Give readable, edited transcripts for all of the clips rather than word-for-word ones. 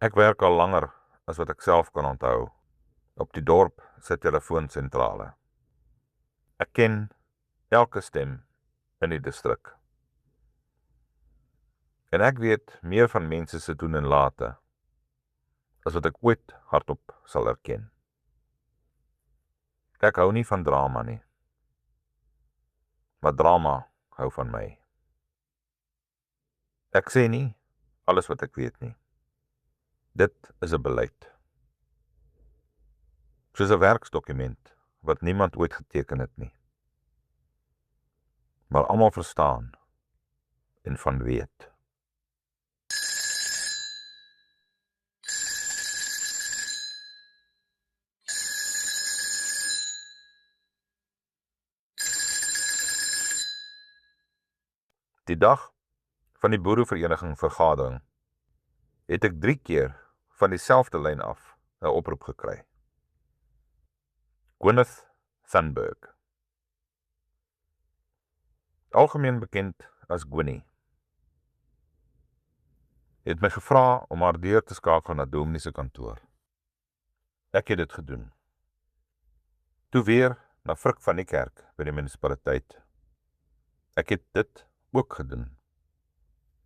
Ek werk al langer as wat ek self kan onthou, op die dorp se telefoonsentrale. Ek ken elke stem in die distrik. En ek weet meer van mense se doen en late, as wat ek ooit hardop sal erken. Ek hou nie van drama nie, maar drama hou van my. Ek sê nie alles wat ek weet nie. Dit is 'n beleid. Soos 'n werksdokument wat niemand ooit geteken het nie. Maar almal verstaan en van weet. Die dag van die boerevereniging vergadering het ek 3 keer van dieselfde lyn af 'n oproep gekry. Gwyneth Thunberg, algemeen bekend as Gwynnie, het my gevra om haar deur te skakel na Dominee se kantoor. Ek het dit gedoen. Toe weer na Frik van die kerk by die munisipaliteit. Ek het dit ook gedoen.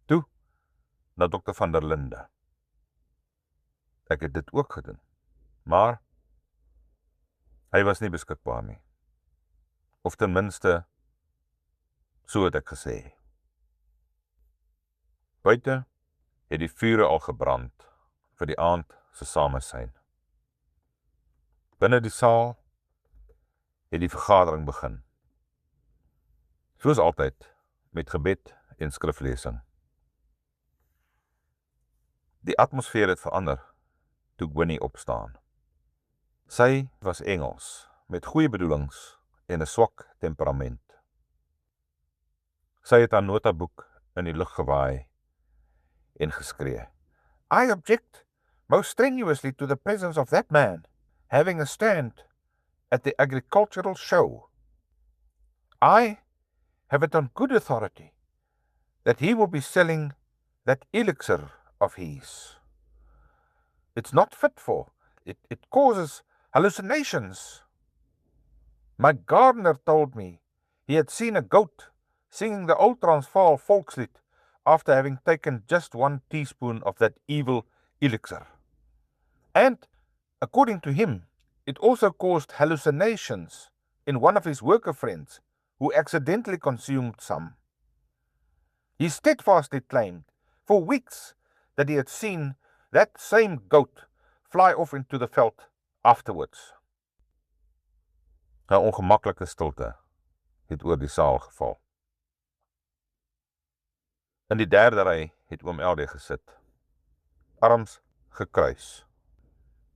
Toe na Dr. van der Linde. Ek het dit ook gedoen. Maar hy was nie beskikbaar nie. Of ten minste, so het ek gesê. Buite het die vure al gebrand vir die aand se samesyn. Binne die saal het die vergadering begin. Soos altyd, met gebed en skriflesing. Die atmosfeer het verander toe Gwynnie opstaan. Sy was Engels, met goeie bedoelings en 'n swak temperament. Sy het haar notaboek in die lug gewaai en geskree. I object most strenuously to the presence of that man having a stand at the agricultural show. I have it on good authority that he will be selling that elixir of his. It's not fit for. It causes hallucinations. My gardener told me he had seen a goat singing the old Transvaal volkslied after having taken just 1 teaspoon of that evil elixir. And, according to him, it also caused hallucinations in one of his worker friends who accidentally consumed some. He steadfastly claimed for weeks that he had seen that same goat fly off into the veld afterwards. 'n ongemaklike stilte het oor die saal geval. In die derde ry het oom LD gesit, arms gekruis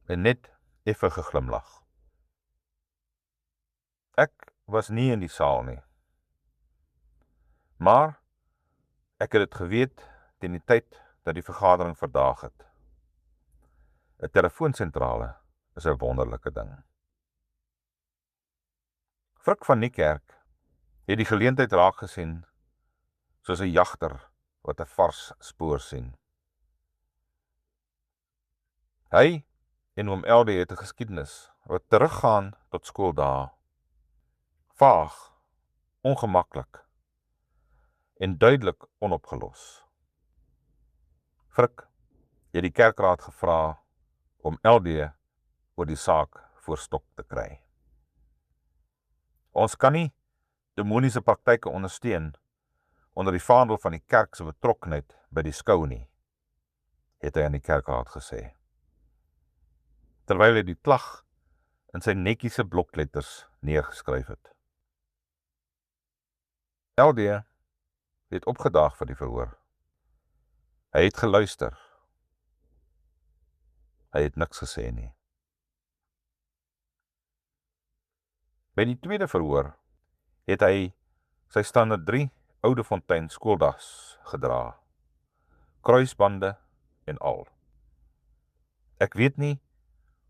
en net effe geglimlag. Ek was nie in die saal nie, maar ek het dit geweet teen die tyd dat die vergadering verdaag het. 'n Telefoonsentrale is 'n wonderlike ding. Frik van die kerk het die geleentheid raak gesien soos 'n jagter wat 'n vars spoor sien. Hy en oom LD het 'n geskiedenis wat teruggaan tot skooldae. Vaag, ongemaklik en duidelik onopgelos. Frik het die kerkraad gevra om LD oor die saak voor stok te kry. Ons kan nie demoniese praktyke ondersteun onder die vaandel van die kerk se betrokkenheid by die skou nie, het hy aan die kerkraad gesê. Terwyl hy die klag in sy netjiese blokletters neergeskryf het. LD het opgedaag vir die verhoor. Hy het geluister. Hy het niks gesê nie. By die tweede verhoor het hy sy standaard 3 Oudefontein skooldas gedra, kruisbande en al. Ek weet nie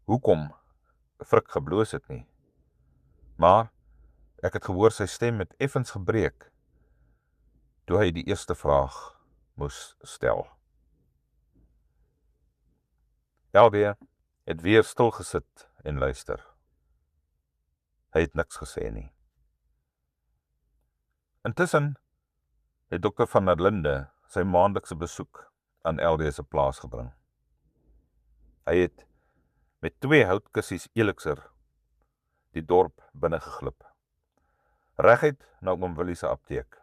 hoekom Frik gebloos het nie, maar ek het gehoor sy stem het effens gebreek toe hy die eerste vraag moes stel. LD het weer stil gesit en luister. Hy het niks gesê nie. Intussen het Dr. van der Linde sy maandelikse besoek aan LD se plaas gebring. Hy het met 2 houtkussies elixir die dorp binne geglip, reguit na oom Willie se apteek.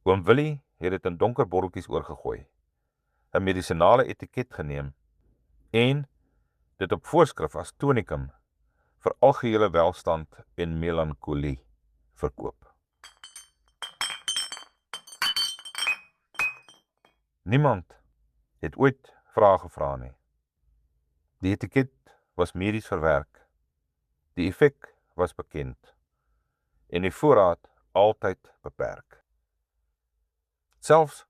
Oom Willie het dit in donker botteltjies oorgegooi, 'n medisinale etiket geneem en dit op voorskrif as tonikum vir algehele welstand en melankolie verkoop. Niemand het ooit vrae gevra nie. Die etiket was medies verwerk, die effek was bekend en die voorraad altyd beperk. Selfs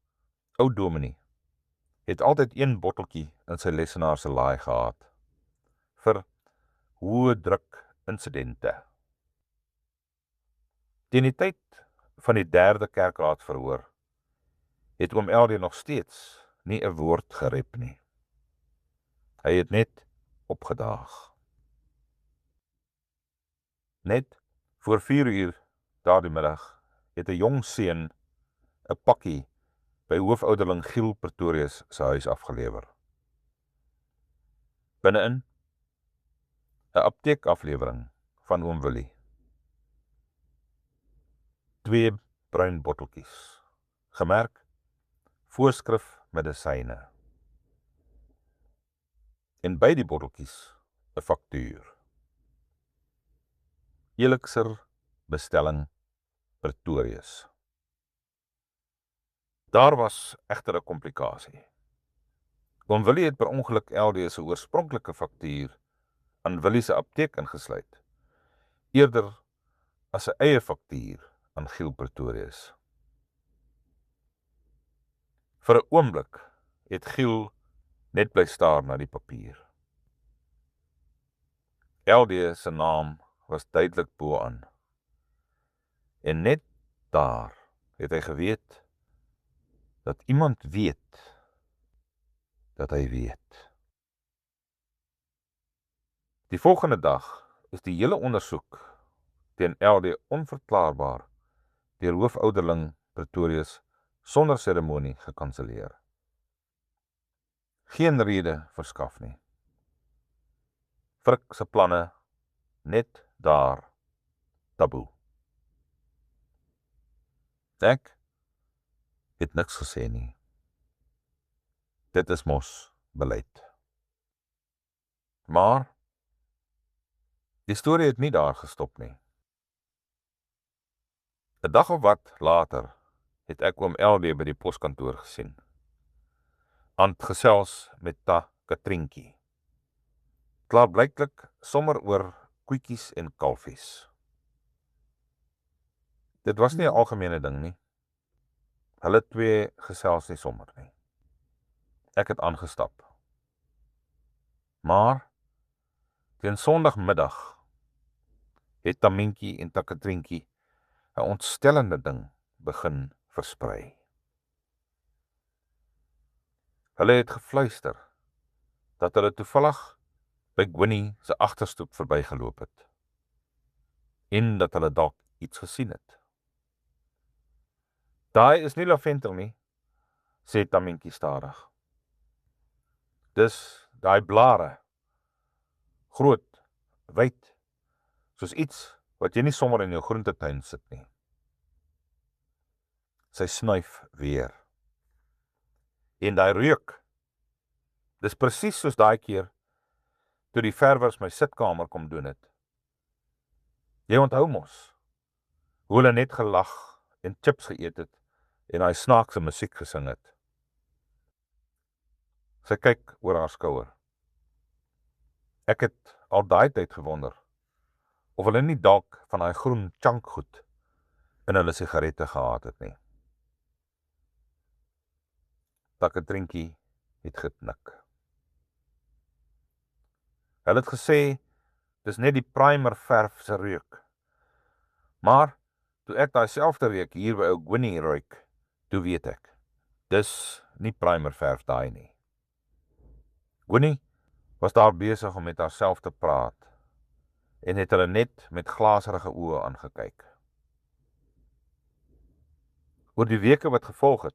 ou Dominee het altyd 1 botteltjie in sy lesenaar se laai gehad vir hoë druk insidente. Teen die tyd van die 3de kerkraadsverhoor het oom LD nog steeds nie 'n woord gerep nie. Hy het net opgedaag. Net voor 4:00 daardie middag het 'n jong seun 'n pakkie by hoofouderling Giel Pretorius se huis afgelewer. Binne-in 'n apteekaflewering van oom Willie. 2 bruin botteltjies, gemerk voorskrif medisyne. En by die botteltjies 'n faktuur. Elixir bestelling Pretorius. Daar was egter 'n komplikasie. Oom Willie het per ongeluk LD se oorspronklike faktuur aan Willie se apteek ingesluit, eerder as 'n eie faktuur aan Giel Pretorius. Vir 'n oomblik het Giel net bly staar na die papier. LD se naam was duidelik bo-aan. En net daar het hy geweet dat iemand weet dat hy weet. Die volgende dag is die hele ondersoek teen LD onverklaarbaar deur hoofouderling Pretorius sonder seremonie gekanselleer. Geen rede verskaf nie. Frik se planne net daar taboe. Ek het niks gesê nie. Dit is mos beleid. Maar die storie het nie daar gestop nie. 'n Dag of wat later het ek oom LD by die poskantoor gesien. Aan gesels met ta Katrientjie. Klaarblyklik sommer oor koetjies en kalfies. Dit was nie 'n algemene ding nie. Hulle 2 gesels nie sommer nie. Ek het aangestap. Maar teen Sondagmiddag het Tamintjie en Takatrientjie 'n ontstellende ding begin versprei. Hulle het gefluister dat hulle toevallig by Gwinnie se agterstoep verbygeloop het en dat hulle dalk iets gesien het. Daai is nie lavendel nie, sê Tamintjie stadig. Dis daai blare, groot, wyd, soos iets wat jy nie sommer in jou groentetuin sit nie. Sy snuif weer. En daai reuk, dis presies soos daai keer toe die verwers my sitkamer kom doen het. Jy onthou mos, hoe hulle net gelag en chips geëet het en daai snaakse musiek gesing het. Sy kyk oor haar skouer. Ek het al daai tyd gewonder of hulle nie dalk van daai groen chankgoed in hulle sigarette gehad het nie. Takatrientjie het geknik. Hulle het gesê, dis net die primer verf se reuk. Maar, toe ek daai selfde reuk hier by ou Gwinnie ruik, toe weet ek, dis nie primer verf daai nie. Winnie was daar besig om met haarself te praat en het hulle net met glaserige oë aangekyk. Oor die weke wat gevolg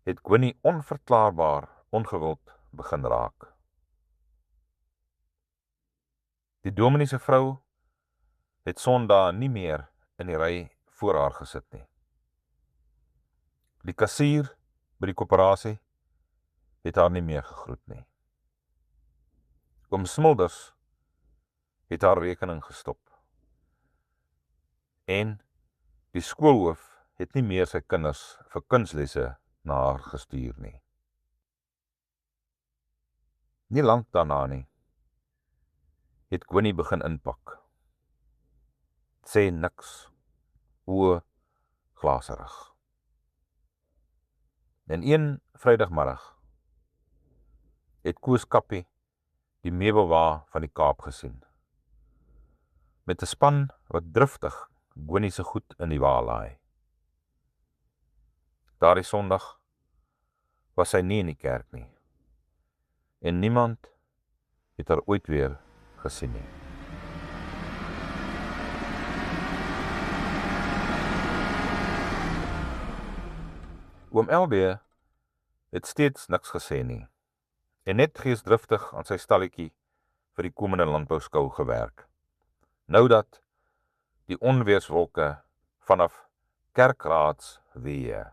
het Winnie onverklaarbaar ongewild begin raak. Die dominee se vrou het Sondag nie meer in die ry voor haar gesit nie. Die kassier by die koöperasie het haar nie meer gegroet nie. Oom Smulders het haar rekening gestop. En die skoolhoof het nie meer sy kinders vir kunslesse na haar gestuur nie. Nie lank daarna nie, het Winnie begin inpak. Sê niks, oë glaserig. En een Vrydagmiddag het Koos Kappie die meubelwa van die Kaap gesien, met 'n span wat driftig Winnie se goed in die wa laai. Daardie Sondag was sy nie in die kerk nie, en niemand het haar ooit weer gesien nie. Oom LB het steeds niks gesê nie, en net geesdriftig aan sy stalletjie vir die komende landbouskou gewerk. Nou dat die onweerswolke vanaf kerkraadsweë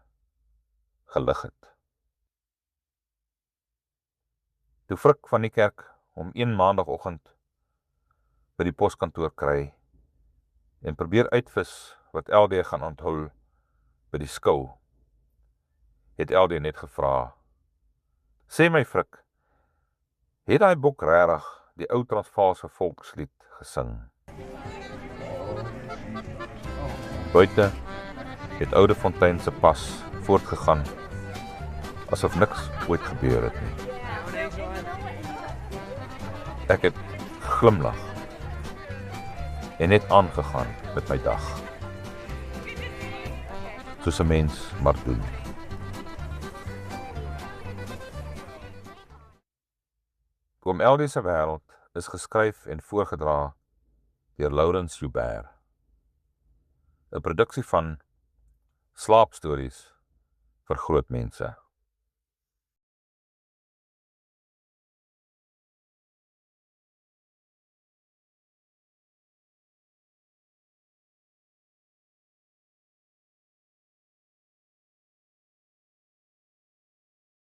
gelig het. Toe Frik van die kerk om een maandagoggend by die poskantoor kry en probeer uitvis wat LD gaan onthul by die skou, het LD net gevra, sê my Frik, het daai bok regtig die ou Transvaalse volkslied gesing? Buite het Oude Fontein se pas voortgegaan, asof niks ooit gebeur het nie. Ek het glimlag en net aangegaan met my dag, soos 'n mens maar doen. Oom LD se wêreld is geskryf en voorgedra deur Laurens Joubert, 'n produksie van Slaapstories vir groot mense.